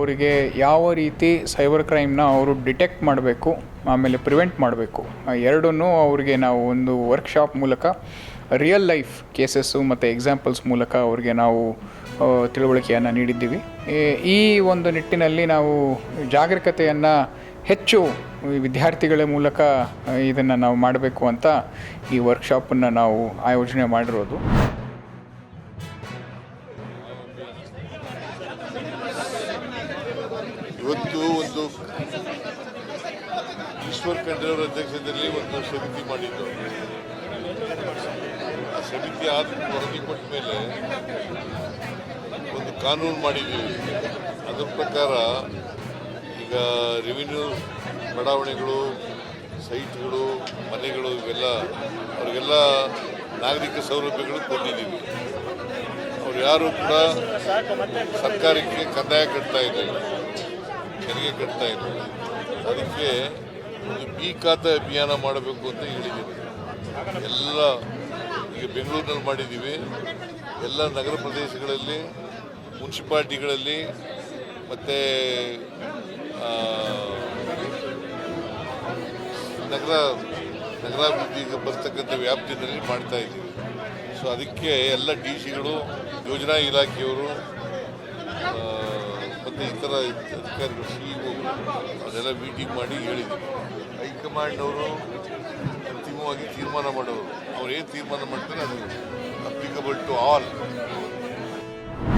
ಅವರಿಗೆ ಯಾವ ರೀತಿ ಸೈಬರ್ ಕ್ರೈಮ್ನ ಅವರು ಡಿಟೆಕ್ಟ್ ಮಾಡಬೇಕು, ಆಮೇಲೆ ಪ್ರಿವೆಂಟ್ ಮಾಡಬೇಕು, ಎರಡನ್ನೂ ಅವರಿಗೆ ನಾವು ಒಂದು ವರ್ಕ್ಶಾಪ್ ಮೂಲಕ ರಿಯಲ್ ಲೈಫ್ ಕೇಸಸ್ಸು ಮತ್ತು ಎಕ್ಸಾಂಪಲ್ಸ್ ಮೂಲಕ ಅವರಿಗೆ ನಾವು ತಿಳುವಳಿಕೆಯನ್ನು ನೀಡಿದ್ದೀವಿ. ಈ ಒಂದು ನಿಟ್ಟಿನಲ್ಲಿ ನಾವು ಜಾಗರೂಕತೆಯನ್ನು ಹೆಚ್ಚು ವಿದ್ಯಾರ್ಥಿಗಳ ಮೂಲಕ ಇದನ್ನು ನಾವು ಮಾಡಬೇಕು ಅಂತ ಈ ವರ್ಕ್ಶಾಪನ್ನು ನಾವು ಆಯೋಜನೆ ಮಾಡಿರೋದು. ಇವತ್ತು ಒಂದು ಈಶ್ವರ್ ಖಂಡ್ರೆಯವರ ಅಧ್ಯಕ್ಷತೆಯಲ್ಲಿ ಒಂದು ಸಮಿತಿ ಮಾಡಿದ್ದು. ಆ ಸಮಿತಿ ವರದಿ ಕೊಟ್ಟ ಮೇಲೆ ಒಂದು ಕಾನೂನು ಮಾಡಿದ್ದೀವಿ. ಅದರ ಪ್ರಕಾರ ಈಗ ರೆವಿನ್ಯೂ ಬಡಾವಣೆಗಳು, ಸೈಟ್ಗಳು, ಮನೆಗಳು ಇವೆಲ್ಲ ಅವ್ರಿಗೆಲ್ಲ ನಾಗರಿಕ ಸೌಲಭ್ಯಗಳು ಕೊಟ್ಟಿದ್ದೀವಿ. ಅವ್ರು ಯಾರು ಕೂಡ ಸರ್ಕಾರಕ್ಕೆ ಕಂದಾಯ ಕಟ್ತಾ ಇದ್ದಾರೆ, ತೆರಿಗೆ ಕಟ್ತಾ ಇದ್ದಾರೆ. ಅದಕ್ಕೆ ಒಂದು ಬಿ ಖಾತೆ ಅಭಿಯಾನ ಮಾಡಬೇಕು ಅಂತ ಹೇಳಿದ್ದೀವಿ. ಎಲ್ಲ ಈಗ ಬೆಂಗಳೂರಿನಲ್ಲಿ ಮಾಡಿದ್ದೀವಿ. ಎಲ್ಲ ನಗರ ಪ್ರದೇಶಗಳಲ್ಲಿ, ಮುನ್ಸಿಪಾಲ್ಟಿಗಳಲ್ಲಿ ಮತ್ತು ನಗರಾಭಿವೃದ್ಧಿಗೆ ಬರ್ತಕ್ಕಂಥ ವ್ಯಾಪ್ತಿಯಲ್ಲಿ ಮಾಡ್ತಾ ಇದ್ದೀವಿ. ಸೊ ಅದಕ್ಕೆ ಎಲ್ಲ ಡಿ ಸಿಗಳು, ಯೋಜನಾ ಇಲಾಖೆಯವರು ಮತ್ತು ಇತರ ಅಧಿಕಾರಿಗಳು, ಸಿಇಒ ಅದೆಲ್ಲ ಮೀಟಿಂಗ್ ಮಾಡಿ ಹೇಳಿದ್ದೀವಿ. ಹೈಕಮಾಂಡ್ನವರು ಅಂತಿಮವಾಗಿ ತೀರ್ಮಾನ ಮಾಡೋರು. ಅವ್ರು ಏನು ತೀರ್ಮಾನ ಮಾಡ್ತಾರೆ ಅದು ಅಪ್ಲಿಕಬಲ್ ಟು ಆಲ್.